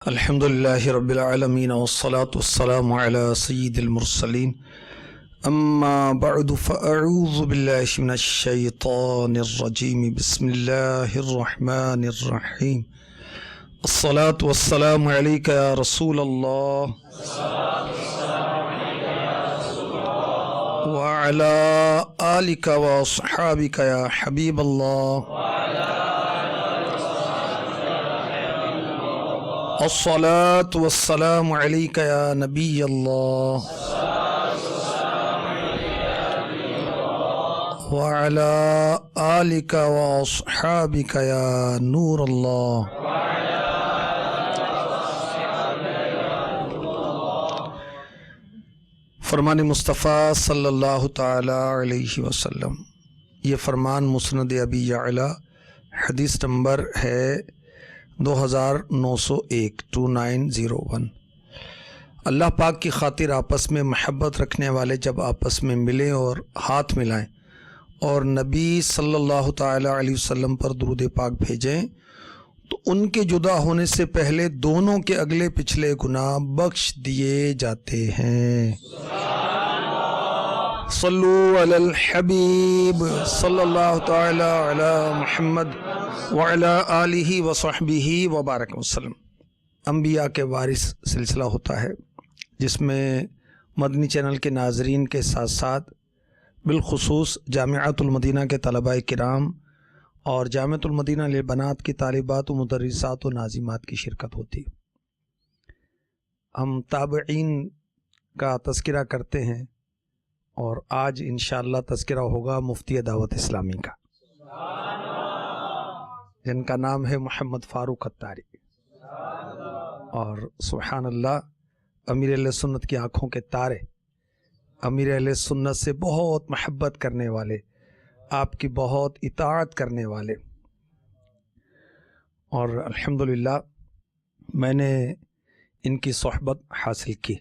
الحمد لله رب العالمين والصلاة والسلام على سيد المرسلين أما بعد فأعوذ بالله من الشيطان الرجيم بسم الله الرحمن الرحيم الصلاة والسلام عليك يا رسول الله وعلى آلك وصحابك يا حبيب الله الصلاة والسلام عليك يا نبي الله وعلى آلك وأصحابك يا نور الله فرمان مصطفیٰ صلی اللہ تعالی علیہ وسلم۔ یہ فرمان مسند ابی یعلا حدیث نمبر ہے 2901 2901۔ اللہ پاک کی خاطر آپس میں محبت رکھنے والے جب آپس میں ملیں اور ہاتھ ملائیں اور نبی صلی اللہ تعالی علیہ وسلم پر درود پاک بھیجیں تو ان کے جدا ہونے سے پہلے دونوں کے اگلے پچھلے گناہ بخش دیے جاتے ہیں۔ صلو علی الحبیب صلی اللہ تعالی علی محمد وعلی آلہ وصحبہ وبارک وسلم۔ انبیاء کے وارث سلسلہ ہوتا ہے جس میں مدنی چینل کے ناظرین کے ساتھ ساتھ بالخصوص جامعۃ المدینہ کے طلباء کرام اور جامعۃ المدینہ للبنات کی طالبات و مدرسات و ناظمات کی شرکت ہوتی۔ ہم تابعین کا تذکرہ کرتے ہیں اور آج انشاءاللہ تذکرہ ہوگا مفتی دعوت اسلامی کا، جن کا نام ہے محمد فاروق اتاری، اور سبحان اللہ امیر اہل سنت کی آنکھوں کے تارے، امیر اہل سنت سے بہت محبت کرنے والے، آپ کی بہت اطاعت کرنے والے، اور الحمدللہ میں نے ان کی صحبت حاصل کی۔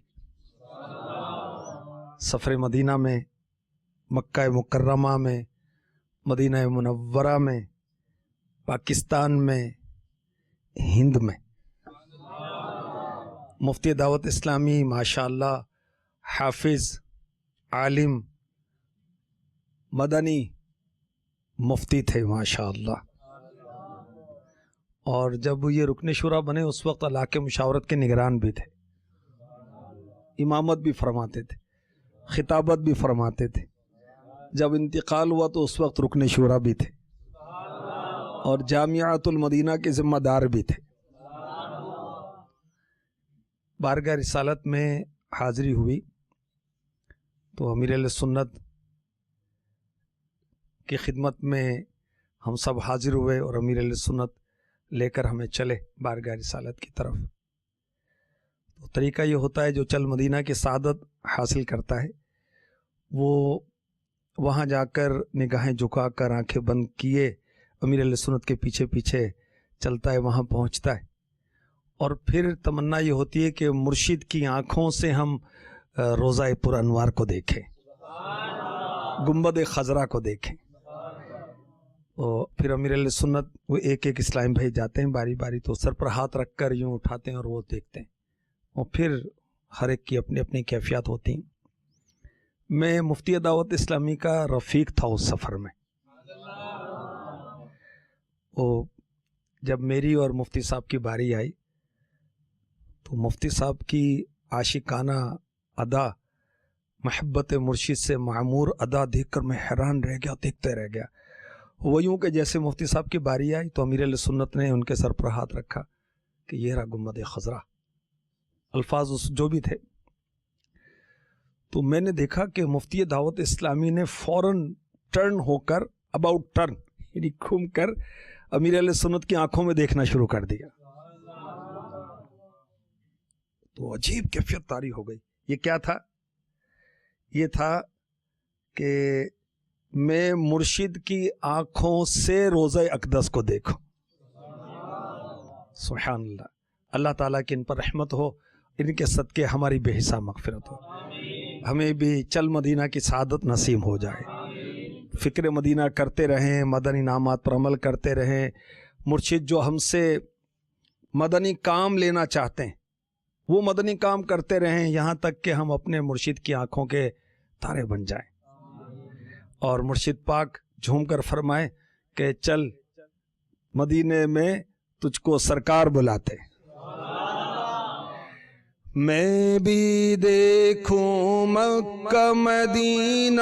سفر مدینہ میں، مکہ مکرمہ میں، مدینہ منورہ میں، پاکستان میں، ہند میں، مفتی دعوت اسلامی ماشاءاللہ حافظ، عالم، مدنی مفتی تھے ماشاءاللہ، اور جب یہ رکن شورا بنے اس وقت علاقے مشاورت کے نگران بھی تھے، امامت بھی فرماتے تھے، خطابت بھی فرماتے تھے۔ جب انتقال ہوا تو اس وقت رکن شورا بھی تھے اور جامعۃ المدینہ کے ذمہ دار بھی تھے۔ بارگاہ رسالت میں حاضری ہوئی تو امیر اہل سنت کی خدمت میں ہم سب حاضر ہوئے اور امیر اہل سنت لے کر ہمیں چلے بارگاہ رسالت کی طرف۔ تو طریقہ یہ ہوتا ہے جو چل مدینہ کی سعادت حاصل کرتا ہے وہ وہاں جا کر نگاہیں جھکا کر آنکھیں بند کیے امیر اہل سنت کے پیچھے پیچھے چلتا ہے، وہاں پہنچتا ہے، اور پھر تمنا یہ ہوتی ہے کہ مرشد کی آنکھوں سے ہم روضہ پر انوار کو دیکھیں، گنبد خضرا کو دیکھیں۔ اور پھر امیر اہل سنت وہ ایک ایک اسلام بھائی جاتے ہیں باری باری، تو سر پر ہاتھ رکھ کر یوں اٹھاتے ہیں اور وہ دیکھتے ہیں، اور پھر ہر ایک کی اپنی اپنی کیفیات ہوتی ہیں۔ میں مفتی دعوت اسلامی کا رفیق تھا اس سفر میں۔ وہ جب میری اور مفتی صاحب کی باری آئی تو مفتی صاحب کی عاشقانہ ادا، محبت مرشد سے معمور ادا دیکھ کر میں حیران رہ گیا، دیکھتے رہ گیا۔ وہ یوں کہ جیسے مفتی صاحب کی باری آئی تو امیر اہل سنت نے ان کے سر پر ہاتھ رکھا کہ یہ رہا گنبد خضرا، الفاظ جو بھی تھے۔ تو میں نے دیکھا کہ مفتی دعوت اسلامی نے فوراً ٹرن ہو کر، اباؤٹ ٹرن یعنی گھوم کر امیر اہل سنت کی آنکھوں میں دیکھنا شروع کر دیا۔ تو عجیب کیفیت طاری ہو گئی۔ یہ کیا تھا؟ یہ تھا کہ میں مرشد کی آنکھوں سے روضہ اقدس کو دیکھوں۔ سبحان اللہ، اللہ تعالیٰ کی ان پر رحمت ہو، ان کے صدقے ہماری بے حساب مغفرت ہو، ہمیں بھی چل مدینہ کی سعادت نصیب ہو جائے۔ فکر مدینہ کرتے رہیں، مدنی انعامات پر عمل کرتے رہیں۔ مرشد جو ہم سے مدنی کام لینا چاہتے ہیں وہ مدنی کام کرتے رہیں یہاں تک کہ ہم اپنے مرشد کی آنکھوں کے تارے بن جائیں، اور مرشد پاک جھوم کر فرمائے کہ چل مدینے میں تجھ کو سرکار بلاتے، میں بھی دیکھوں مکہ مدینہ،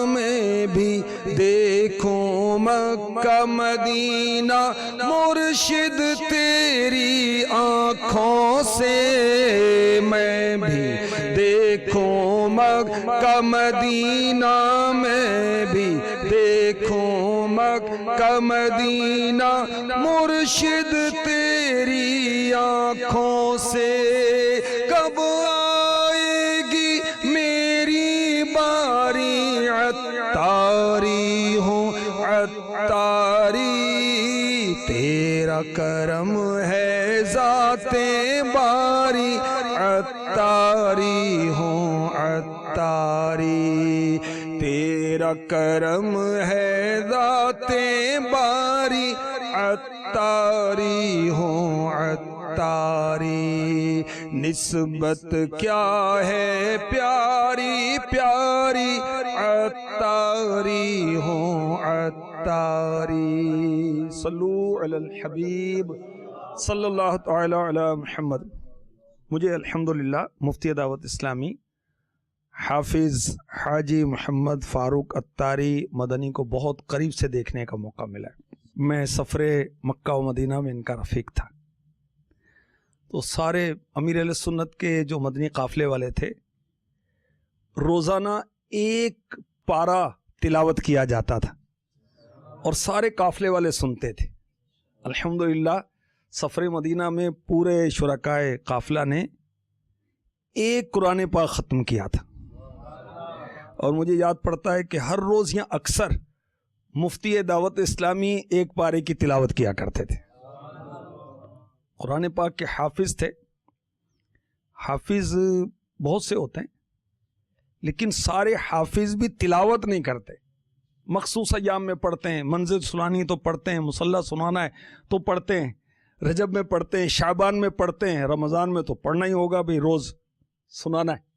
میں بھی دیکھوں مکہ مدینہ، مرشد تیری آنکھوں سے، میں بھی دیکھوں مکہ مدینہ، میں بھی دیکھوں مکہ مدینہ، مرشد تیری آنکھوں سے، کب آئے گی میری باری، عطاری ہوں عطاری، تیرا کرم ہے ذات باری، عطاری ہوں عطاری، تیرا کرم ہے ذات باری، عطاری ہوں عطاری، نسبت کیا ہے پیاری پیاری، عطاری ہوں عطاری، صلو علی الحبیب صلی اللہ تعالی علی محمد۔ مجھے الحمدللہ مفتی دعوت اسلامی حافظ حاجی محمد فاروق عطاری مدنی کو بہت قریب سے دیکھنے کا موقع ملا۔ میں سفر مکہ و مدینہ میں ان کا رفیق تھا، تو سارے امیر اہل سنت کے جو مدنی قافلے والے تھے روزانہ ایک پارہ تلاوت کیا جاتا تھا اور سارے قافلے والے سنتے تھے۔ الحمدللہ سفر مدینہ میں پورے شرکائے قافلہ نے ایک قرآن پاک ختم کیا تھا، اور مجھے یاد پڑتا ہے کہ ہر روز یا اکثر مفتی دعوت اسلامی ایک پارے کی تلاوت کیا کرتے تھے۔ قرآن پاک کے حافظ تھے، حافظ بہت سے ہوتے ہیں لیکن سارے حافظ بھی تلاوت نہیں کرتے، مخصوص ایام میں پڑھتے ہیں، منزل سنانی تو پڑھتے ہیں، مصلی سنانا ہے تو پڑھتے ہیں، رجب میں پڑھتے ہیں، شعبان میں پڑھتے ہیں، رمضان میں تو پڑھنا ہی ہوگا بھئی، روز سنانا ہے،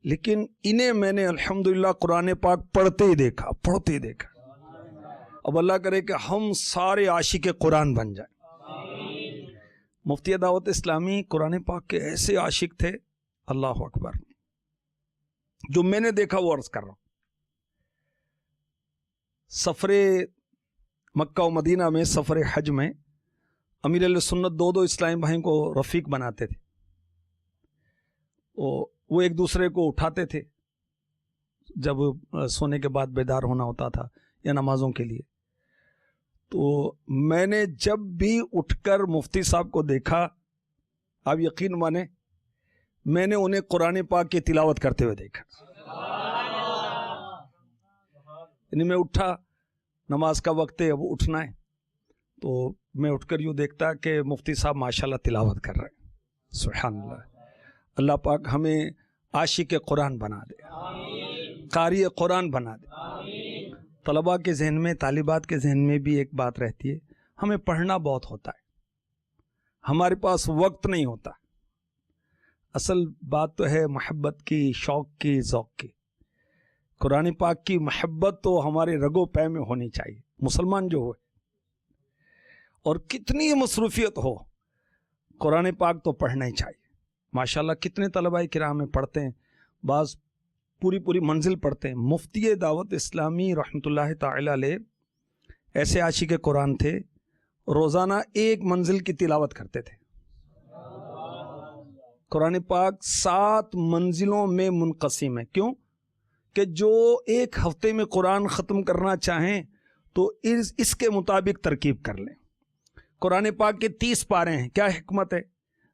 لیکن انہیں میں نے الحمدللہ قرآن پاک پڑھتے ہی دیکھا۔ اب اللہ کرے کہ ہم سارے عاشق قرآن بن جائیں۔ مفتی دعوت اسلامی قرآن پاک کے ایسے عاشق تھے، اللہ اکبر، جو میں نے دیکھا وہ عرض کر رہا ہوں۔ سفر مکہ و مدینہ میں، سفر حج میں امیر علیہ سنت دو اسلامی بھائیوں کو رفیق بناتے تھے، وہ ایک دوسرے کو اٹھاتے تھے جب سونے کے بعد بیدار ہونا ہوتا تھا یا نمازوں کے لیے۔ تو میں نے جب بھی اٹھ کر مفتی صاحب کو دیکھا، آپ یقین مانیں میں نے انہیں قرآن پاک کی تلاوت کرتے ہوئے دیکھا۔ یعنی میں اٹھا، نماز کا وقت ہے، اب اٹھنا ہے، تو میں اٹھ کر یوں دیکھتا کہ مفتی صاحب ماشاءاللہ تلاوت کر رہے ہیں۔ سبحان اللہ، اللہ پاک ہمیں عاشق قرآن بنا دے، قاری قرآن بنا دے۔ طلباء کے ذہن میں، طالبات کے ذہن میں بھی ایک بات رہتی ہے، ہمیں پڑھنا بہت ہوتا ہے، ہمارے پاس وقت نہیں ہوتا۔ اصل بات تو ہے محبت کی، شوق کی، ذوق کی۔ قرآن پاک کی محبت تو ہمارے رگو پے میں ہونی چاہیے، مسلمان جو ہوئے، اور کتنی مصروفیت ہو قرآن پاک تو پڑھنا ہی چاہیے۔ ماشاءاللہ کتنے طلباء کرام میں پڑھتے ہیں، بعض پوری منزل پڑھتے ہیں۔ مفتی دعوت اسلامی رحمۃ اللہ تعالی علیہ ایسے عاشق قرآن تھے، روزانہ ایک منزل کی تلاوت کرتے تھے۔ قرآن پاک 7 منزلوں میں منقسم ہے، کیوں کہ جو ایک ہفتے میں قرآن ختم کرنا چاہیں تو اس کے مطابق ترکیب کر لیں۔ قرآن پاک کے 30 پارے ہیں، کیا حکمت ہے؟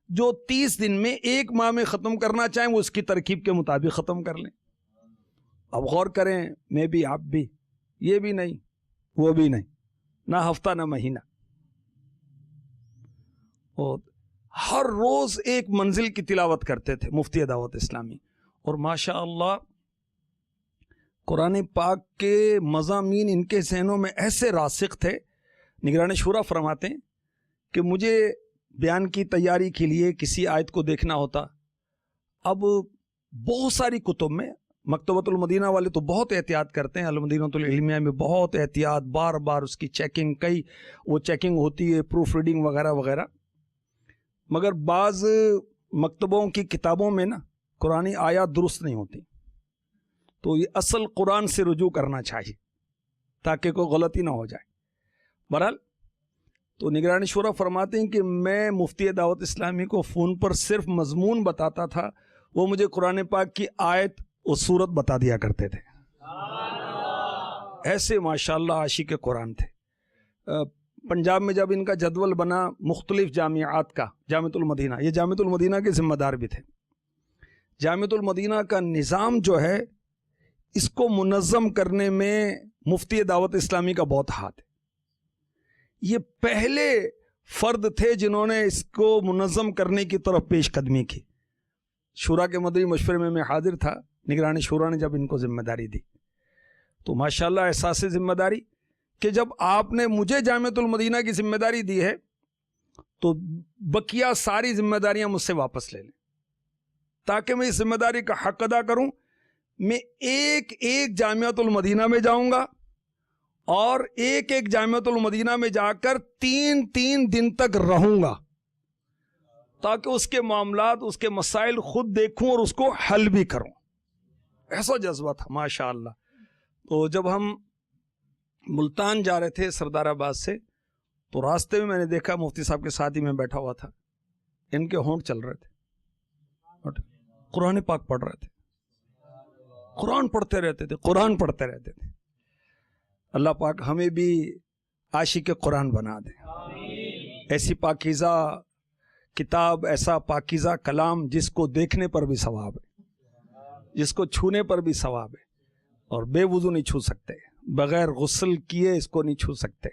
جو 30 دن میں، ایک ماہ میں ختم کرنا چاہیں وہ اس کی ترکیب کے مطابق ختم کر لیں۔ اب غور کریں، میں بھی، آپ بھی، یہ بھی نہیں وہ بھی نہیں، نہ ہفتہ نہ مہینہ، اور ہر روز ایک منزل کی تلاوت کرتے تھے مفتی دعوت اسلامی۔ اور ماشاء اللہ قرآن پاک کے مضامین ان کے ذہنوں میں ایسے راسخ تھے، نگران شورا فرماتے ہیں کہ مجھے بیان کی تیاری کے لیے کسی آیت کو دیکھنا ہوتا. اب بہت ساری کتب میں مکتبۃ المدینہ والے تو بہت احتیاط کرتے ہیں، المدینۃ العلمیہ میں بہت احتیاط، بار بار اس کی چیکنگ، کئی وہ چیکنگ ہوتی ہے، پروف ریڈنگ وغیرہ وغیرہ. مگر بعض مکتبوں کی کتابوں میں نا قرآنی آیات درست نہیں ہوتی، تو یہ اصل قرآن سے رجوع کرنا چاہیے تاکہ کوئی غلطی نہ ہو جائے. بہرحال تو نگران شورا فرماتے ہیں کہ میں مفتی دعوت اسلامی کو فون پر صرف مضمون بتاتا تھا، وہ مجھے قرآن پاک کی آیت اور سورت بتا دیا کرتے تھے. ایسے ماشاءاللہ عاشق قرآن تھے. پنجاب میں جب ان کا جدول بنا مختلف جامعات کا، جامعۃ المدینہ، یہ جامعۃ المدینہ کے ذمہ دار بھی تھے. جامعۃ المدینہ کا نظام جو ہے اس کو منظم کرنے میں مفتی دعوت اسلامی کا بہت ہاتھ ہے. یہ پہلے فرد تھے جنہوں نے اس کو منظم کرنے کی طرف پیش قدمی کی. شورا کے مدنی مشورے میں حاضر تھا، نگرانی شورا نے جب ان کو ذمہ داری دی تو ماشاءاللہ احساس ذمہ داری کہ جب آپ نے مجھے جامعۃ المدینہ کی ذمہ داری دی ہے تو بقیہ ساری ذمہ داریاں مجھ سے واپس لے لیں تاکہ میں اس ذمہ داری کا حق ادا کروں. میں ایک ایک جامعۃ المدینہ میں جاؤں گا اور ایک ایک جامعۃ المدینہ میں جا کر 3 دن تک رہوں گا تاکہ اس کے معاملات، اس کے مسائل خود دیکھوں اور اس کو حل بھی کروں. ایسا جذبہ تھا ماشاءاللہ. تو جب ہم ملتان جا رہے تھے سردار آباد سے تو راستے میں نے دیکھا مفتی صاحب کے ساتھ ہی میں بیٹھا ہوا تھا، ان کے ہونٹ چل رہے تھے، قرآن پاک پڑھ رہے تھے، قرآن پڑھتے رہتے تھے، قرآن پڑھتے رہتے تھے. اللہ پاک ہمیں بھی عاشق قرآن بنا دے. ایسی پاکیزہ کتاب، ایسا پاکیزہ کلام جس کو دیکھنے پر بھی ثواب ہے، جس کو چھونے پر بھی ثواب ہے، اور بے وضو نہیں چھو سکتے، بغیر غسل کیے اس کو نہیں چھو سکتے.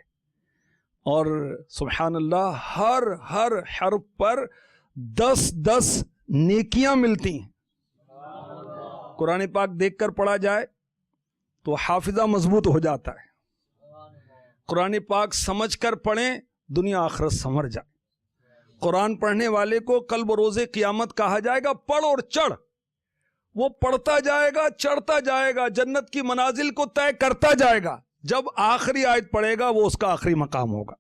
اور سبحان اللہ ہر حرف پر 10 نیکیاں ملتی ہیں. قرآن پاک دیکھ کر پڑھا جائے تو حافظہ مضبوط ہو جاتا ہے. قرآن پاک سمجھ کر پڑھیں، دنیا آخرت سنور جائے. قرآن پڑھنے والے کو کل بروز قیامت کہا جائے گا پڑھ اور چڑھ. وہ پڑھتا جائے گا، چڑھتا جائے گا، جنت کی منازل کو طے کرتا جائے گا. جب آخری آیت پڑھے گا وہ اس کا آخری مقام ہوگا.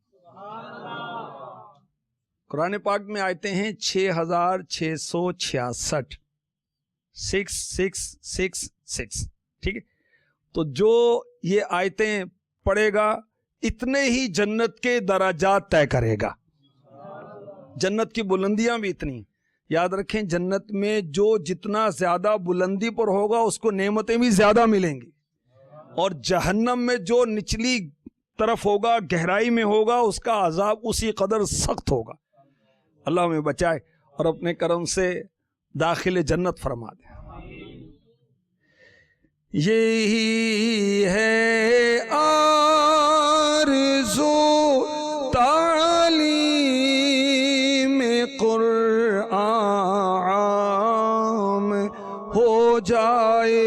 قرآن پاک میں آیتیں ہیں 6666، 6666، ٹھیک ہے. تو جو یہ آیتیں پڑھے گا اتنے ہی جنت کے درجات طے کرے گا. جنت کی بلندیاں بھی اتنی. یاد رکھیں جنت میں جو جتنا زیادہ بلندی پر ہوگا اس کو نعمتیں بھی زیادہ ملیں گی، اور جہنم میں جو نچلی طرف ہوگا، گہرائی میں ہوگا، اس کا عذاب اسی قدر سخت ہوگا. اللہ ہمیں بچائے اور اپنے کرم سے داخل جنت فرما دے. یہی ہے آرزو تعلیم قرآن ہو جائے،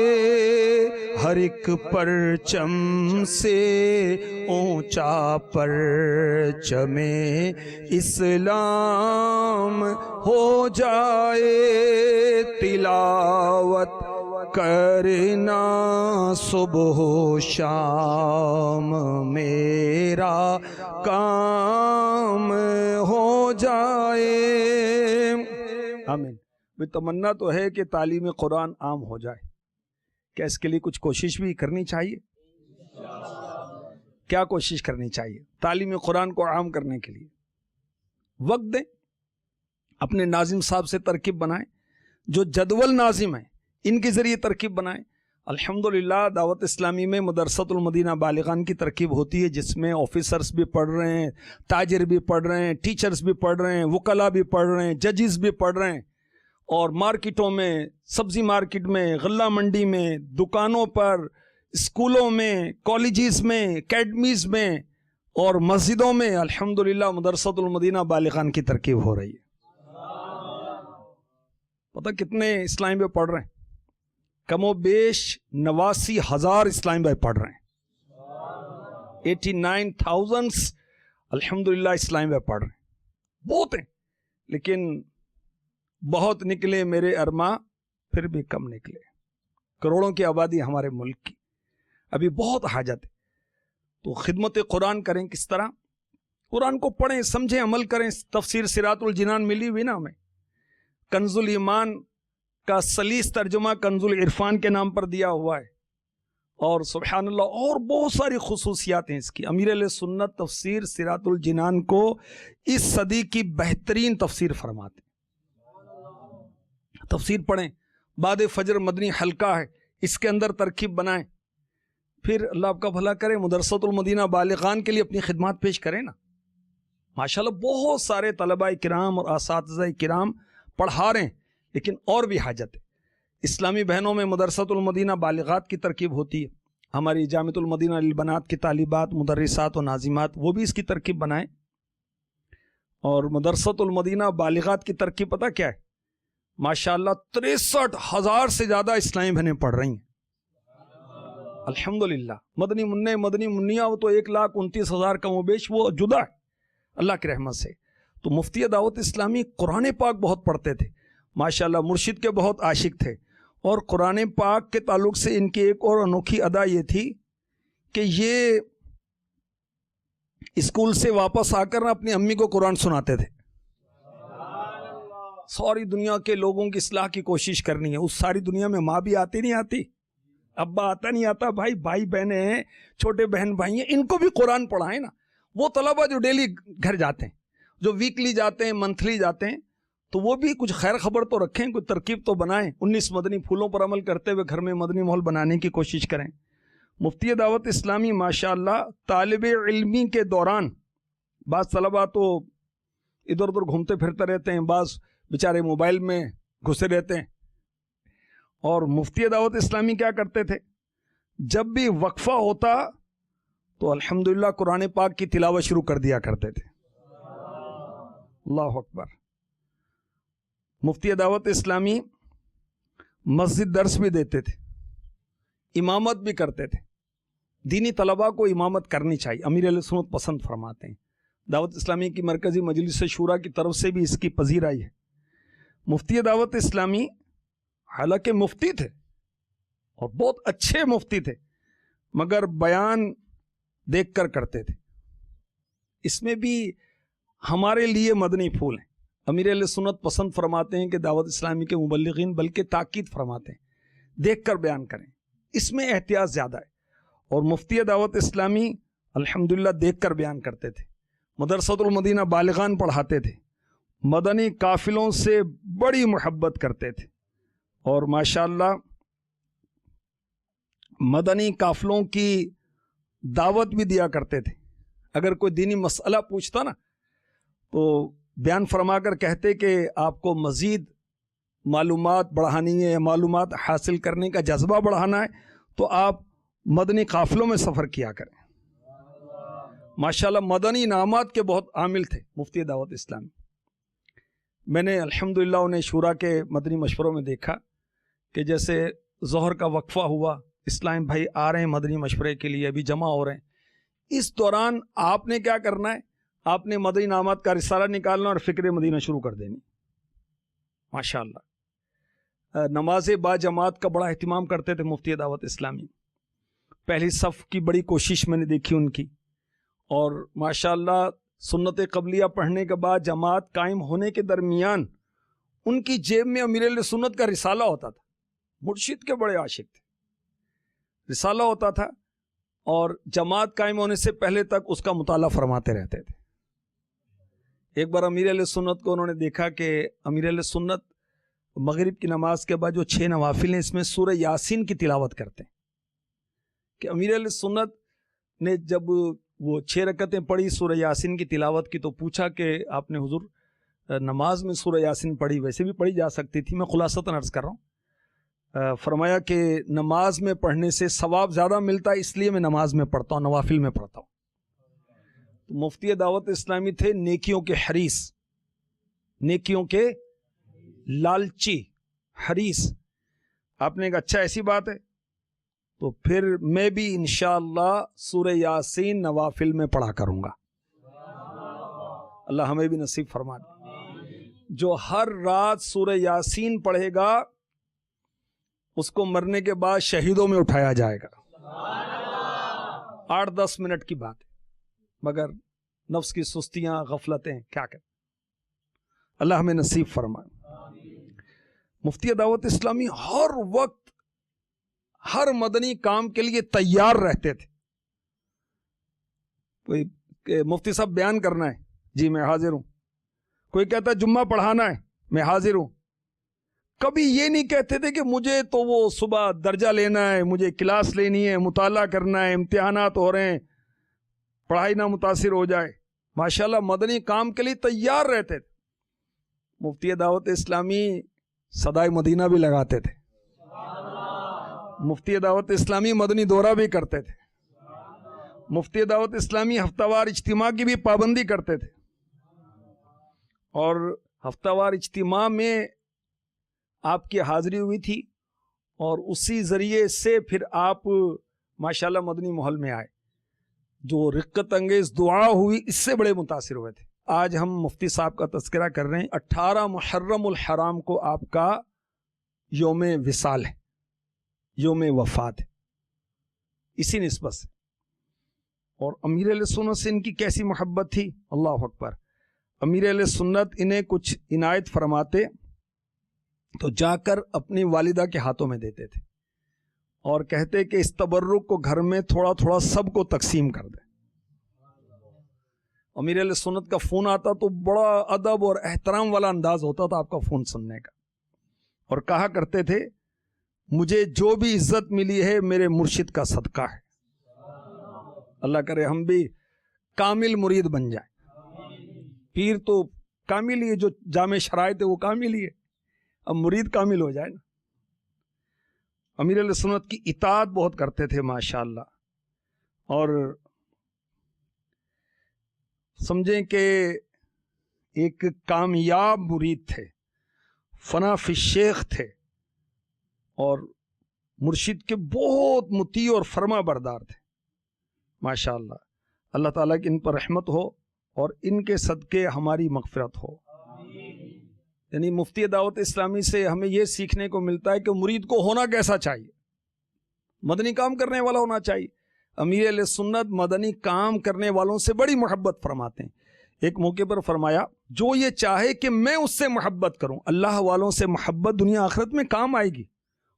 ہر ایک پرچم سے اونچا پرچم اسلام ہو جائے. تلاوت کرنا صبح و شام میرا کام ہو جائے. آمین. بھی تمنا تو ہے کہ تعلیم قرآن عام ہو جائے. کیا اس کے لیے کچھ کوشش بھی کرنی چاہیے؟ کیا کوشش کرنی چاہیے تعلیم قرآن کو عام کرنے کے لیے؟ وقت دیں، اپنے ناظم صاحب سے ترکیب بنائیں، جو جدول ناظم ہیں ان کے ذریعے ترکیب بنائیں. الحمدللہ دعوت اسلامی میں مدرسۃ المدینہ بالغان کی ترکیب ہوتی ہے جس میں آفیسرز بھی پڑھ رہے ہیں، تاجر بھی پڑھ رہے ہیں، ٹیچرز بھی پڑھ رہے ہیں، وکلاء بھی پڑھ رہے ہیں، ججز بھی پڑھ رہے ہیں. اور مارکیٹوں میں، سبزی مارکیٹ میں، غلہ منڈی میں، دکانوں پر، اسکولوں میں، کالجز میں، اکیڈمیز میں اور مسجدوں میں الحمدللہ مدرسۃ المدینہ بالغان کی ترکیب ہو رہی ہے. پتہ کتنے اسلامی بھائی پڑھ رہے ہیں؟ کم و بیش 89,000 اسلامی بھائی پڑھ رہے ہیں. 89,000 الحمدللہ اسلامی بھائی پڑھ رہے ہیں. بہت ہیں. لیکن بہت نکلے میرے ارماں پھر بھی کم نکلے. کروڑوں کی آبادی ہمارے ملک کی, ابھی بہت حاجت ہے. تو خدمت قرآن کریں کس طرح؟ قرآن کو پڑھیں, سمجھیں, عمل کریں. تفسیر صراط الجنان ملی ہوئی نا ہمیں. کنز الایمان کا سلیس ترجمہ کنز العرفان کے نام پر دیا ہوا ہے, اور سبحان اللہ اور بہت ساری خصوصیات ہیں اس کی. امیر علیہ سنت تفسیر صراط الجنان کو اس صدی کی بہترین تفسیر فرماتے ہیں. تفسیر پڑھیں. بعد فجر مدنی حلقہ ہے, اس کے اندر ترکیب بنائیں. پھر اللہ آپ کا بھلا کرے, مدرسۃ المدینہ بالغان کے لیے اپنی خدمات پیش کریں نا. ماشاءاللہ بہت سارے طلباء کرام اور اساتذہ کرام پڑھا رہے ہیں, لیکن اور بھی حاجت ہے. اسلامی بہنوں میں مدرسۃ المدینہ بالغات کی ترکیب ہوتی ہے. ہماری جامعۃ المدینہ للبنات کی طالبات, مدرسات و ناظمات, وہ بھی اس کی ترکیب بنائیں. اور مدرسۃ المدینہ بالغات کی ترکیب پتہ کیا ہے؟ ماشاءاللہ 63,000 سے زیادہ اسلامی بہنیں پڑھ رہی ہیں. الحمدللہ. مدنی منع مدنی منیا وہ تو 1,29,000 کم و بیش وہ جدا ہے اللہ کی رحمت سے. تو مفتی دعوت اسلامی قرآن پاک بہت پڑھتے تھے ماشاءاللہ, مرشد کے بہت عاشق تھے. اور قرآن پاک کے تعلق سے ان کی ایک اور انوکھی ادا یہ تھی کہ یہ اسکول سے واپس آ کر اپنی امی کو قرآن سناتے تھے. ساری دنیا کے لوگوں کی اصلاح کی کوشش کرنی ہے. اس ساری دنیا میں ماں بھی آتی نہیں آتی, ابا آتا نہیں آتا, بھائی بہنیں ہیں, چھوٹے بہن بھائی ہیں, ان کو بھی قرآن پڑھائیں نا. وہ طلبہ جو ڈیلی گھر جاتے ہیں, جو ویکلی جاتے ہیں, منتھلی جاتے ہیں, تو وہ بھی کچھ خیر خبر تو رکھیں, کوئی ترکیب تو بنائیں. 19 مدنی پھولوں پر عمل کرتے ہوئے گھر میں مدنی ماحول بنانے کی کوشش کریں. مفتی دعوت اسلامی ماشاءاللہ طالب علمی کے دوران بعض طلبہ تو ادھر ادھر گھومتے پھرتے رہتے ہیں, بعض بیچارے موبائل میں گھسے رہتے ہیں. اور مفتی دعوت اسلامی کیا کرتے تھے, جب بھی وقفہ ہوتا تو الحمدللہ قرآن پاک کی تلاوت شروع کر دیا کرتے تھے. اللہ اکبر. مفتی دعوت اسلامی مسجد درس بھی دیتے تھے, امامت بھی کرتے تھے. دینی طلباء کو امامت کرنی چاہیے, امیر علیہ سنت پسند فرماتے ہیں. دعوت اسلامی کی مرکزی مجلس شورا کی طرف سے بھی اس کی پذیرائی ہے. مفتی دعوت اسلامی حالانکہ مفتی تھے اور بہت اچھے مفتی تھے, مگر بیان دیکھ کر کرتے تھے. اس میں بھی ہمارے لیے مدنی پھول ہیں. امیر علیہ سنت پسند فرماتے ہیں کہ دعوت اسلامی کے مبلغین بلکہ تاکید فرماتے ہیں دیکھ کر بیان کریں, اس میں احتیاط زیادہ ہے. اور مفتی دعوت اسلامی الحمدللہ دیکھ کر بیان کرتے تھے. مدرسۃ المدینہ بالغان پڑھاتے تھے, مدنی قافلوں سے بڑی محبت کرتے تھے, اور ماشاءاللہ مدنی قافلوں کی دعوت بھی دیا کرتے تھے. اگر کوئی دینی مسئلہ پوچھتا نا تو بیان فرما کر کہتے کہ آپ کو مزید معلومات بڑھانی ہے, معلومات حاصل کرنے کا جذبہ بڑھانا ہے, تو آپ مدنی قافلوں میں سفر کیا کریں. ماشاءاللہ مدنی انعامات کے بہت عامل تھے مفتی دعوت اسلامی. میں نے الحمدللہ انہیں شورا کے مدنی مشوروں میں دیکھا کہ جیسے ظہر کا وقفہ ہوا, اسلام بھائی آ رہے ہیں مدنی مشورے کے لیے, ابھی جمع ہو رہے ہیں. اس دوران آپ نے کیا کرنا ہے, آپ نے مدنی انعامات کا رسالہ نکالنا اور فکر مدینہ شروع کر دینی. ماشاءاللہ نماز با جماعت کا بڑا اہتمام کرتے تھے مفتی دعوت اسلامی. پہلی صف کی بڑی کوشش میں نے دیکھی ان کی. اور ماشاءاللہ سنت قبلیہ پڑھنے کے بعد جماعت قائم ہونے کے درمیان ان کی جیب میں امیر علیہ سنت کا رسالہ ہوتا تھا. مرشد کے بڑے عاشق تھے, رسالہ ہوتا تھا, اور جماعت قائم ہونے سے پہلے تک اس کا مطالعہ فرماتے رہتے تھے. ایک بار امیر علیہ سنت کو انہوں نے دیکھا کہ امیر علیہ سنت مغرب کی نماز کے بعد جو 6 نوافل ہیں اس میں سورہ یاسین کی تلاوت کرتے ہیں. کہ امیر علیہ سنت نے جب وہ 6 رکعتیں پڑھی سورہ یاسین کی تلاوت کی تو پوچھا کہ آپ نے حضور نماز میں سورہ یاسین پڑھی, ویسے بھی پڑھی جا سکتی تھی, میں خلاصتاً عرض کر رہا ہوں. فرمایا کہ نماز میں پڑھنے سے ثواب زیادہ ملتا ہے, اس لیے میں نماز میں پڑھتا ہوں, نوافل میں پڑھتا ہوں. مفتی دعوت اسلامی تھے نیکیوں کے حریص, نیکیوں کے لالچی, حریص. آپ نے کہا اچھا ایسی بات ہے, تو پھر میں بھی انشاءاللہ سورہ یاسین نوافل میں پڑھا کروں گا. اللہ ہمیں بھی نصیب فرما دے. جو ہر رات سورہ یاسین پڑھے گا اس کو مرنے کے بعد شہیدوں میں اٹھایا جائے گا. 8-10 منٹ کی بات ہے، مگر نفس کی سستیاں غفلتیں کیا کریں. اللہ ہمیں نصیب فرمائے. مفتی دعوت اسلامی ہر وقت ہر مدنی کام کے لیے تیار رہتے تھے. کوئی کہ مفتی صاحب بیان کرنا ہے، جی میں حاضر ہوں. کوئی کہتا ہے جمعہ پڑھانا ہے، میں حاضر ہوں. کبھی یہ نہیں کہتے تھے کہ مجھے تو وہ صبح درجہ لینا ہے، مجھے کلاس لینی ہے، مطالعہ کرنا ہے، امتحانات ہو رہے ہیں، پڑھائی نہ متاثر ہو جائے. ماشاءاللہ مدنی کام کے لیے تیار رہتے تھے. مفتی دعوت اسلامی صدائے مدینہ بھی لگاتے تھے. مفتی دعوت اسلامی مدنی دورہ بھی کرتے تھے. مفتی دعوت اسلامی ہفتہ وار اجتماع کی بھی پابندی کرتے تھے. اور ہفتہ وار اجتماع میں آپ کی حاضری ہوئی تھی اور اسی ذریعے سے پھر آپ ماشاءاللہ مدنی محل میں آئے. جو رقت انگیز دعا ہوئی اس سے بڑے متاثر ہوئے تھے. آج ہم مفتی صاحب کا تذکرہ کر رہے ہیں. 18 محرم الحرام کو آپ کا یوم وصال ہے، یوم وفات ہے. اسی نسبت سے اور امیر اہل سنت سے ان کی کیسی محبت تھی، اللہ اکبر. امیر اہل سنت انہیں کچھ عنایت فرماتے تو جا کر اپنی والدہ کے ہاتھوں میں دیتے تھے اور کہتے کہ اس تبرک کو گھر میں تھوڑا تھوڑا سب کو تقسیم کر دیں. امیر اہل سنت کا فون آتا تو بڑا ادب اور احترام والا انداز ہوتا تھا آپ کا فون سننے کا، اور کہا کرتے تھے مجھے جو بھی عزت ملی ہے میرے مرشد کا صدقہ ہے. اللہ کرے ہم بھی کامل مرید بن جائیں. پیر تو کامل ہی ہے، جو جامع شرائط ہے وہ کامل ہی ہے، اب مرید کامل ہو جائے نا. امیر علیہ سنت کی اطاعت بہت کرتے تھے ماشاءاللہ، اور سمجھیں کہ ایک کامیاب مرید تھے، فنا فی الشیخ تھے، اور مرشد کے بہت مطیع اور فرما بردار تھے ماشاءاللہ. اللہ تعالیٰ کی ان پر رحمت ہو اور ان کے صدقے ہماری مغفرت ہو. یعنی مفتی دعوت اسلامی سے ہمیں یہ سیکھنے کو ملتا ہے کہ مرید کو ہونا کیسا چاہیے، مدنی کام کرنے والا ہونا چاہیے. امیر علیہ سنت مدنی کام کرنے والوں سے بڑی محبت فرماتے ہیں. ایک موقع پر فرمایا جو یہ چاہے کہ میں اس سے محبت کروں، اللہ والوں سے محبت دنیا آخرت میں کام آئے گی،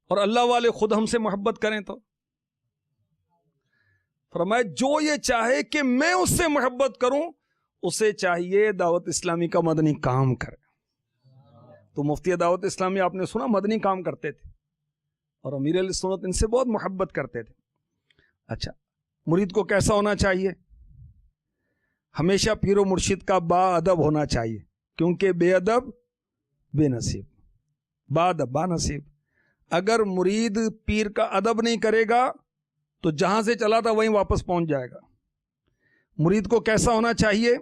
اور اللہ والے خود ہم سے محبت کریں تو فرمایا جو یہ چاہے کہ میں اس سے محبت کروں اسے چاہیے دعوت اسلامی کا مدنی کام کرے. تو مفتی دعوت اسلامی آپ نے سنا مدنی کام کرتے تھے اور امیر علیہ سنت ان سے بہت محبت کرتے تھے. اچھا مرید کو کیسا ہونا چاہیے؟ ہمیشہ پیر و مرشد کا با ادب ہونا چاہیے، کیونکہ بے ادب بے نصیب، با ادب با نصیب. اگر مرید پیر کا ادب نہیں کرے گا تو جہاں سے چلا تھا وہیں واپس پہنچ جائے گا. مرید کو کیسا ہونا چاہیے؟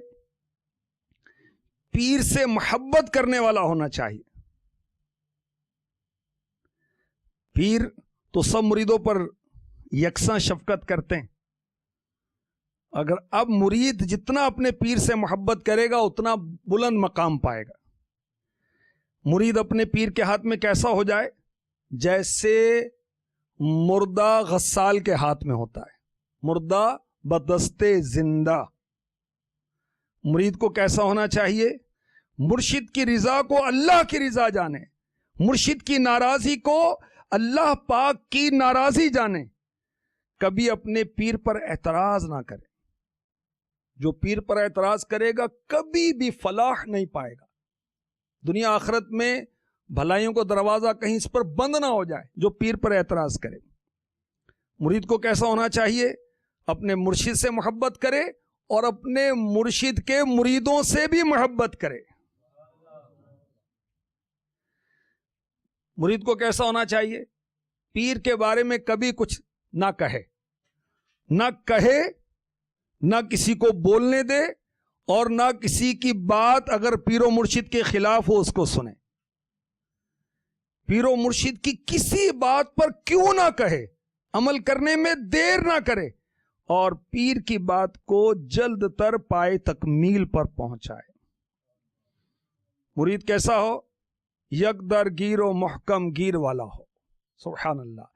پیر سے محبت کرنے والا ہونا چاہیے. پیر تو سب مریدوں پر یکساں شفقت کرتے ہیں. اگر اب مرید جتنا اپنے پیر سے محبت کرے گا اتنا بلند مقام پائے گا. مرید اپنے پیر کے ہاتھ میں کیسا ہو جائے؟ جیسے مردہ غسال کے ہاتھ میں ہوتا ہے، مردہ بدستے زندہ. مرید کو کیسا ہونا چاہیے؟ مرشد کی رضا کو اللہ کی رضا جانے، مرشد کی ناراضی کو اللہ پاک کی ناراضی جانے. کبھی اپنے پیر پر اعتراض نہ کرے. جو پیر پر اعتراض کرے گا کبھی بھی فلاح نہیں پائے گا. دنیا آخرت میں بھلائیوں کو دروازہ کہیں اس پر بند نہ ہو جائے جو پیر پر اعتراض کرے. مرید کو کیسا ہونا چاہیے؟ اپنے مرشد سے محبت کرے اور اپنے مرشد کے مریدوں سے بھی محبت کرے. مرید کو کیسا ہونا چاہیے؟ پیر کے بارے میں کبھی کچھ نہ کہے، نہ کسی کو بولنے دے، اور نہ کسی کی بات اگر پیر و مرشد کے خلاف ہو اس کو سنے. پیر و مرشد کی کسی بات پر کیوں نہ کہے، عمل کرنے میں دیر نہ کرے، اور پیر کی بات کو جلد تر پائے تکمیل پر پہنچائے. مرید کیسا ہو؟ یک در گیر و محکم گیر والا ہو. سبحان اللہ.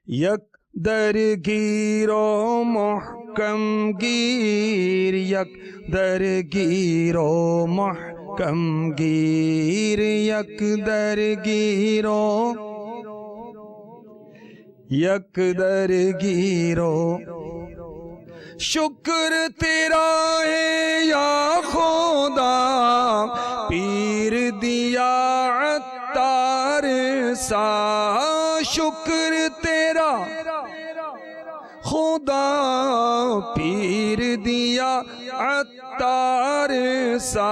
یک در گیر و محکم گیر، یک در گیر و محکم گیر، یک در گیر و یک در گیر و شکر تیرا ہے یا خدا، پیر دیا عطار سا. شکر تیرا خدا، پیر دیا عطار سا،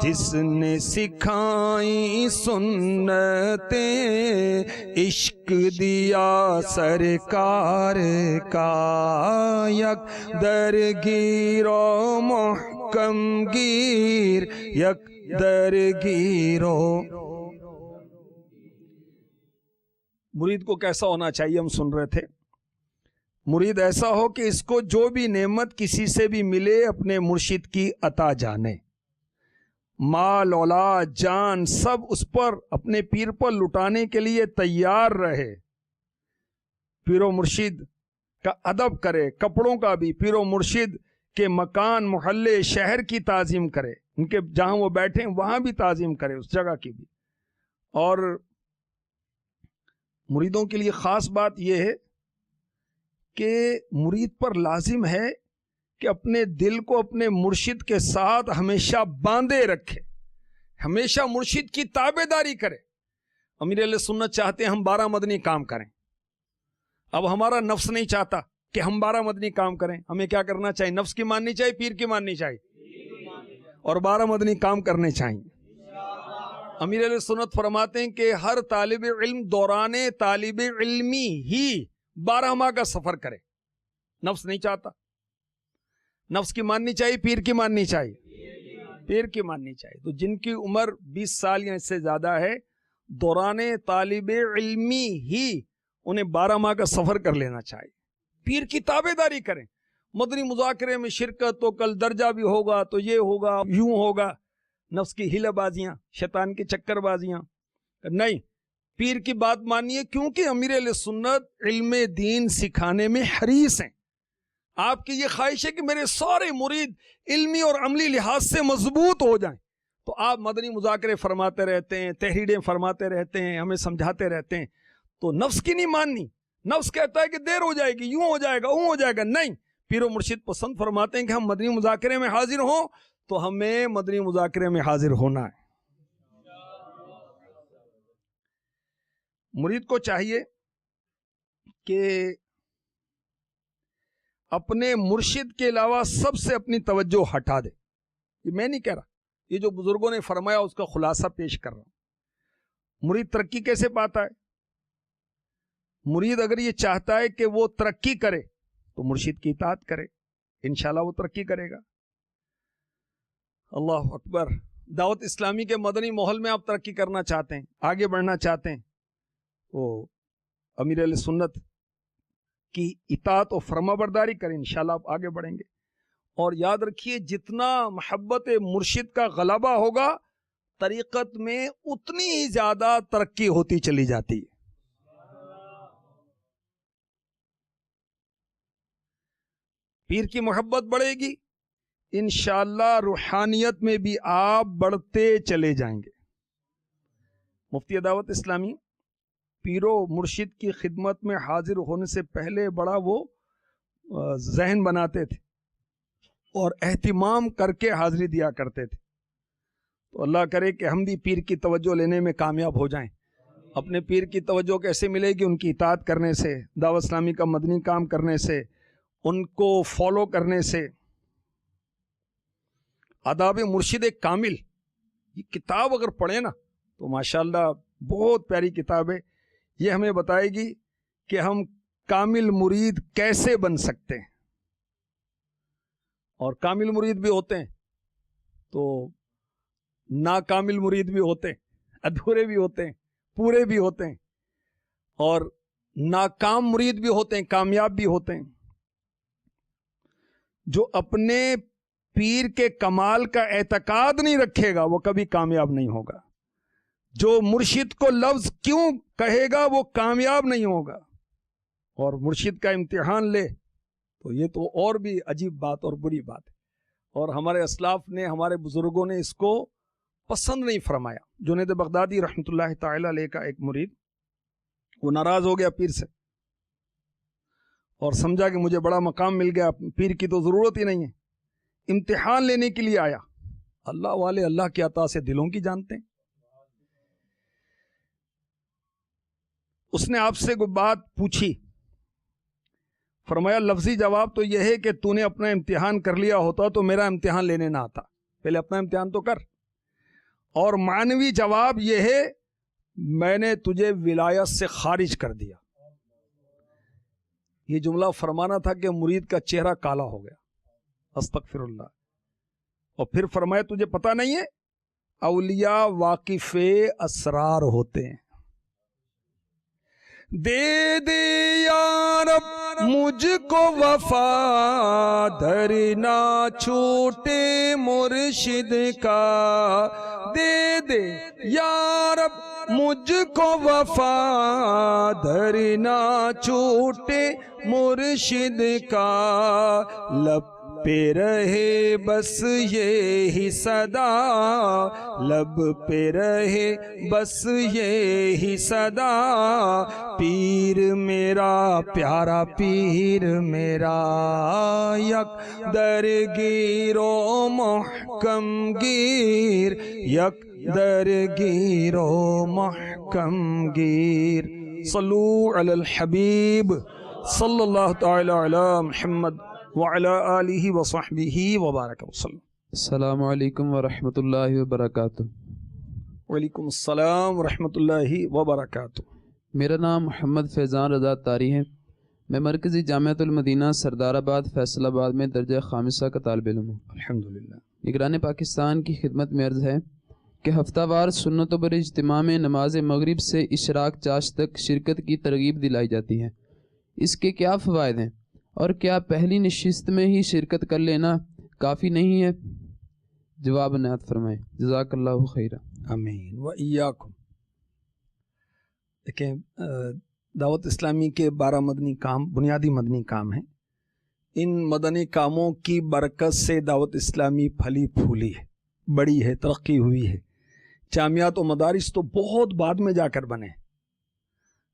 جس نے سکھائی سنتیں عشق دیا سرکار کا. یک در گیر و محکم گیر، یک در گیر و. مرید کو کیسا ہونا چاہیے؟ ہم سن رہے تھے مرید ایسا ہو کہ اس کو جو بھی نعمت کسی سے بھی ملے اپنے مرشد کی عطا جانے. مال اولاد جان سب اس پر اپنے پیر پر لٹانے کے لیے تیار رہے. پیر و مرشد کا ادب کرے، کپڑوں کا بھی. پیر و مرشد کے مکان محلے شہر کی تعظیم کرے، ان کے جہاں وہ بیٹھیں وہاں بھی تعظیم کرے، اس جگہ کی بھی. اور مریدوں کے لیے خاص بات یہ ہے کہ مرید پر لازم ہے کہ اپنے دل کو اپنے مرشد کے ساتھ ہمیشہ باندھے رکھے، ہمیشہ مرشد کی تابع داری کرے. امیر اہل سنت چاہتے ہیں ہم 12 مدنی کام کریں. اب ہمارا نفس نہیں چاہتا کہ ہم 12 مدنی کام کریں. ہمیں کیا کرنا چاہیے؟ نفس کی ماننی چاہیے، پیر کی ماننی چاہیے، اور 12 مدنی کام کرنے چاہیے. امیر اہل سنت فرماتے ہیں کہ ہر طالب علم دوران طالب علمی ہی 12 ماہ کا سفر کرے. نفس نہیں چاہتا. نفس کی ماننی چاہیے، پیر کی ماننی چاہیے، پیر کی ماننی چاہیے. تو جن کی عمر 20 سال یا اس سے زیادہ ہے، دوران طالب علمی ہی انہیں 12 ماہ کا سفر کر لینا چاہیے. پیر کی تابع داری کریں. مدنی مذاکرے میں شرکت، تو کل درجہ بھی ہوگا، تو یہ ہوگا، یوں ہوگا. نفس کی ہیلہ بازیاں، شیطان کی چکر بازیاں نہیں. پیر کی بات مانیے، کیونکہ امیر اہل سنت علم دین سکھانے میں حریص ہیں. آپ کی یہ خواہش ہے کہ میرے سارے مرید علمی اور عملی لحاظ سے مضبوط ہو جائیں، تو آپ مدنی مذاکرے فرماتے رہتے ہیں، تحریریں فرماتے رہتے ہیں، ہمیں سمجھاتے رہتے ہیں. تو نفس کی نہیں ماننی. نفس کہتا ہے کہ دیر ہو جائے گی، یوں ہو جائے گا، اوں ہو جائے گا. نہیں، پیر و مرشد پسند فرماتے ہیں کہ ہم مدنی مذاکرے میں حاضر ہوں، تو ہمیں مدنی مذاکرے میں حاضر ہونا ہے. مرید کو چاہیے کہ اپنے مرشد کے علاوہ سب سے اپنی توجہ ہٹا دے. یہ میں نہیں کہہ رہا، یہ جو بزرگوں نے فرمایا اس کا خلاصہ پیش کر رہا ہوں. مرید ترقی کیسے پاتا ہے؟ مرید اگر یہ چاہتا ہے کہ وہ ترقی کرے تو مرشد کی اطاعت کرے، انشاءاللہ وہ ترقی کرے گا. اللہ اکبر. دعوت اسلامی کے مدنی ماحول میں آپ ترقی کرنا چاہتے ہیں، آگے بڑھنا چاہتے ہیں، وہ امیر اہل سنت کی اطاعت و فرما برداری کریں، انشاءاللہ آپ آگے بڑھیں گے. اور یاد رکھیے جتنا محبت مرشد کا غلبہ ہوگا طریقت میں اتنی ہی زیادہ ترقی ہوتی چلی جاتی ہے. پیر کی محبت بڑھے گی، انشاءاللہ روحانیت میں بھی آپ بڑھتے چلے جائیں گے. مفتی دعوت اسلامی پیرو مرشد کی خدمت میں حاضر ہونے سے پہلے بڑا وہ ذہن بناتے تھے اور اہتمام کر کے حاضری دیا کرتے تھے. تو اللہ کرے کہ ہم بھی پیر کی توجہ لینے میں کامیاب ہو جائیں. اپنے پیر کی توجہ کیسے ملے گی؟ ان کی اطاعت کرنے سے، دعوت اسلامی کا مدنی کام کرنے سے، ان کو فالو کرنے سے. آداب مرشد کامل یہ کتاب اگر پڑھیں نا تو ماشاءاللہ بہت پیاری کتاب ہے. یہ ہمیں بتائے گی کہ ہم کامل مرید کیسے بن سکتے ہیں. اور کامل مرید بھی ہوتے ہیں تو ناکامل مرید بھی ہوتے ہیں، ادھورے بھی ہوتے ہیں، پورے بھی ہوتے ہیں، اور ناکام مرید بھی ہوتے ہیں، کامیاب بھی ہوتے ہیں. جو اپنے پیر کے کمال کا اعتقاد نہیں رکھے گا وہ کبھی کامیاب نہیں ہوگا. جو مرشد کو لفظ کیوں کہے گا وہ کامیاب نہیں ہوگا. اور مرشد کا امتحان لے تو یہ تو اور بھی عجیب بات اور بری بات ہے. اور ہمارے اسلاف نے، ہمارے بزرگوں نے اس کو پسند نہیں فرمایا. جنید بغدادی رحمۃ اللہ تعالی علیہ کا ایک مرید، وہ ناراض ہو گیا پیر سے اور سمجھا کہ مجھے بڑا مقام مل گیا، پیر کی تو ضرورت ہی نہیں ہے. امتحان لینے کے لیے آیا. اللہ والے اللہ کی عطا سے دلوں کی جانتے ہیں. اس نے آپ سے کوئی بات پوچھی، فرمایا لفظی جواب تو یہ ہے کہ تو نے اپنا امتحان کر لیا ہوتا تو میرا امتحان لینے نہ آتا، پہلے اپنا امتحان تو کر. اور معنوی جواب یہ ہے میں نے تجھے ولایت سے خارج کر دیا. یہ جملہ فرمانا تھا کہ مرید کا چہرہ کالا ہو گیا. استغفر اللہ. اور پھر فرمایا تجھے پتہ نہیں ہے اولیاء واقف اسرار ہوتے ہیں. دے دے یا رب مجھ کو وفا در نہ چھوٹے مرشد کا. دے دے یا رب مجھ کو وفا در نہ چھوٹے مرشد کا. لب پہ رہے بس یہی صدا، لب پہ رہے بس یہی صدا. پیر میرا پیارا پیر میرا یک درگیر و محکم گیر، یک درگیر و محکم گیر. صلو علی الحبیب صلی اللہ تعالی علی محمد وعلی آلہ وصحبہ وبارک وسلم. السلام علیکم ورحمۃ اللہ وبرکاتہ. وعلیکم السلام ورحمۃ اللہ وبرکاتہ. میرا نام محمد فیضان رضا طاری ہے. میں مرکزی جامعۃ المدینہ سردار آباد فیصل آباد میں درجہ خامسہ کا طالب علم ہوں. الحمدللہ. نگران پاکستان کی خدمت میں عرض ہے کہ ہفتہ وار سنتوں پر اجتماع میں نماز مغرب سے اشراق چاش تک شرکت کی ترغیب دلائی جاتی ہے. اس کے کیا فوائد ہیں اور کیا پہلی نشست میں ہی شرکت کر لینا کافی نہیں ہے؟ جواب عنایت فرمائیں. جزاک اللہ خیرہ. آمین و ایاکم. دیکھیں دعوت اسلامی کے 12 مدنی کام بنیادی مدنی کام ہیں. ان مدنی کاموں کی برکت سے دعوت اسلامی پھلی پھولی ہے، بڑی ہے، ترقی ہوئی ہے. جامعات و مدارس تو بہت بعد میں جا کر بنے.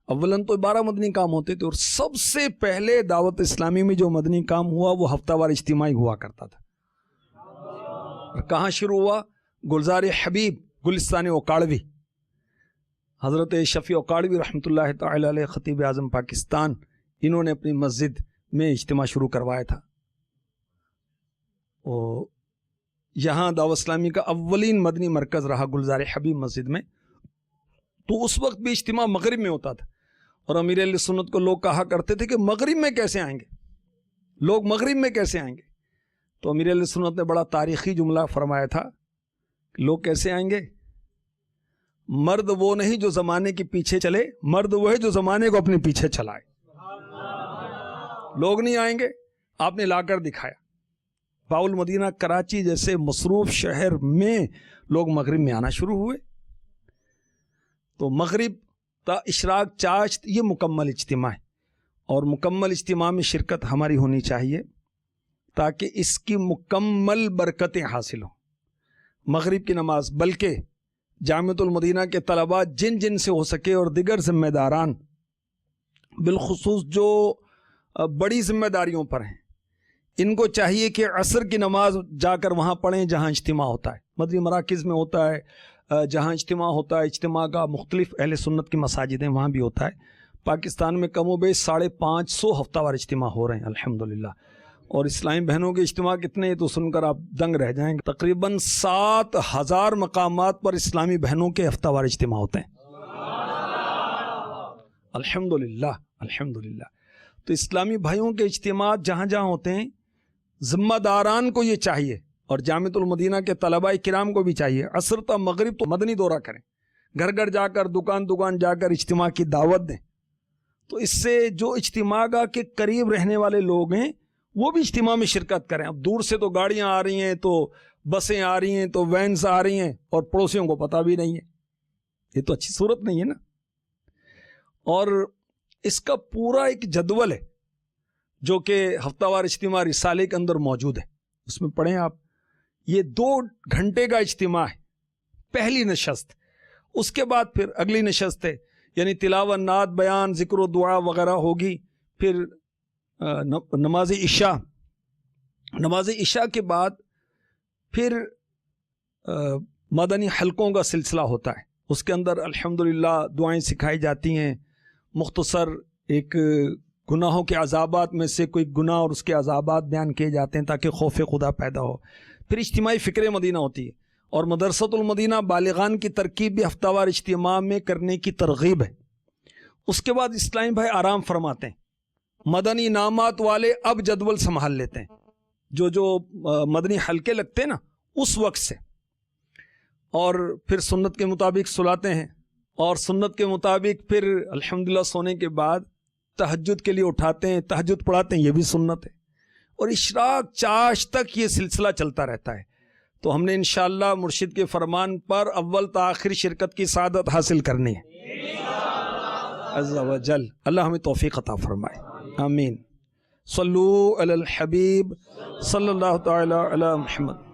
اولاً تو 12 مدنی کام ہوتے تھے، اور سب سے پہلے دعوت اسلامی میں جو مدنی کام ہوا وہ ہفتہ وار اجتماعی ہوا کرتا تھا. اور کہاں شروع ہوا؟ گلزار حبیب گلستان اوکاڑوی. حضرت شفیع اوکاڑوی رحمۃ اللہ تعالی علیہ خطیب اعظم پاکستان، انہوں نے اپنی مسجد میں اجتماع شروع کروایا تھا. اور یہاں دعوت اسلامی کا اولین مدنی مرکز رہا گلزار حبیب مسجد میں. تو اس وقت بھی اجتماع مغرب میں ہوتا تھا، اور امیر اہل سنت کو لوگ کہا کرتے تھے کہ مغرب میں کیسے آئیں گے، لوگ مغرب میں کیسے آئیں گے؟ تو امیر اہل سنت نے بڑا تاریخی جملہ فرمایا تھا کہ لوگ کیسے آئیں گے؟ مرد وہ نہیں جو زمانے کے پیچھے چلے، مرد وہ ہے جو زمانے کو اپنے پیچھے چلائے. لوگ نہیں آئیں گے، آپ نے لا کر دکھایا. باول مدینہ کراچی جیسے مصروف شہر میں لوگ مغرب میں آنا شروع ہوئے. تو مغرب تا اشراق چاشت یہ مکمل اجتماع ہے، اور مکمل اجتماع میں شرکت ہماری ہونی چاہیے تاکہ اس کی مکمل برکتیں حاصل ہوں. مغرب کی نماز، بلکہ جامعۃ المدینہ کے طلباء جن جن سے ہو سکے اور دیگر ذمہ داران بالخصوص جو بڑی ذمہ داریوں پر ہیں، ان کو چاہیے کہ عصر کی نماز جا کر وہاں پڑھیں جہاں اجتماع ہوتا ہے. مدنی مراکز میں ہوتا ہے، جہاں اجتماع ہوتا ہے، اجتماع کا مختلف اہل سنت کی مساجد ہیں وہاں بھی ہوتا ہے. پاکستان میں کم و بیش 550 ہفتہ وار اجتماع ہو رہے ہیں الحمدللہ. اور اسلامی بہنوں کے اجتماع کتنے ہیں تو سن کر آپ دنگ رہ جائیں گے. تقریباً 7000 مقامات پر اسلامی بہنوں کے ہفتہ وار اجتماع ہوتے ہیں الحمدللہ الحمدللہ. تو اسلامی بھائیوں کے اجتماعات جہاں جہاں ہوتے ہیں، ذمہ داران کو یہ چاہیے اور جامعۃ المدینہ کے طلباء کرام کو بھی چاہیے عصر تا مغرب تو مدنی دورہ کریں، گھر گھر جا کر دکان جا کر اجتماع کی دعوت دیں. تو اس سے جو اجتماع کے قریب رہنے والے لوگ ہیں وہ بھی اجتماع میں شرکت کریں. اب دور سے تو گاڑیاں آ رہی ہیں، تو بسیں آ رہی ہیں، تو وینز آ رہی ہیں، اور پڑوسیوں کو پتہ بھی نہیں ہے. یہ تو اچھی صورت نہیں ہے نا. اور اس کا پورا ایک جدول ہے جو کہ ہفتہ وار اجتماع رسالے کے اندر موجود ہے. اس میں پڑھیں آپ. یہ 2 گھنٹے کا اجتماع ہے، پہلی نشست. اس کے بعد پھر اگلی نشست ہے، یعنی تلاوت، نعت، بیان، ذکر و دعا وغیرہ ہوگی. پھر نماز عشاء. نماز عشاء کے بعد پھر مدنی حلقوں کا سلسلہ ہوتا ہے. اس کے اندر الحمدللہ دعائیں سکھائی جاتی ہیں. مختصر ایک گناہوں کے عذابات میں سے کوئی گناہ اور اس کے عذابات بیان کیے جاتے ہیں تاکہ خوف خدا پیدا ہو. پھر اجتماعی فکر مدینہ ہوتی ہے. اور مدرسۃ المدینہ بالغان کی ترکیب بھی ہفتہ وار اجتماع میں کرنے کی ترغیب ہے. اس کے بعد اسلامی بھائی آرام فرماتے ہیں. مدنی انعامات والے اب جدول سنبھال لیتے ہیں، جو مدنی حلقے لگتے ہیں نا اس وقت سے. اور پھر سنت کے مطابق سلاتے ہیں، اور سنت کے مطابق پھر الحمدللہ سونے کے بعد تہجد کے لیے اٹھاتے ہیں، تہجد پڑھاتے ہیں. یہ بھی سنت ہے. اور اشراق چاش تک یہ سلسلہ چلتا رہتا ہے. تو ہم نے انشاءاللہ مرشد کے فرمان پر اول تا آخر شرکت کی سعادت حاصل کرنی ہے عز و جل. اللہ ہمیں توفیق عطا فرمائے. آمین. صلو علی الحبیب صلی اللہ تعالی علی محمد.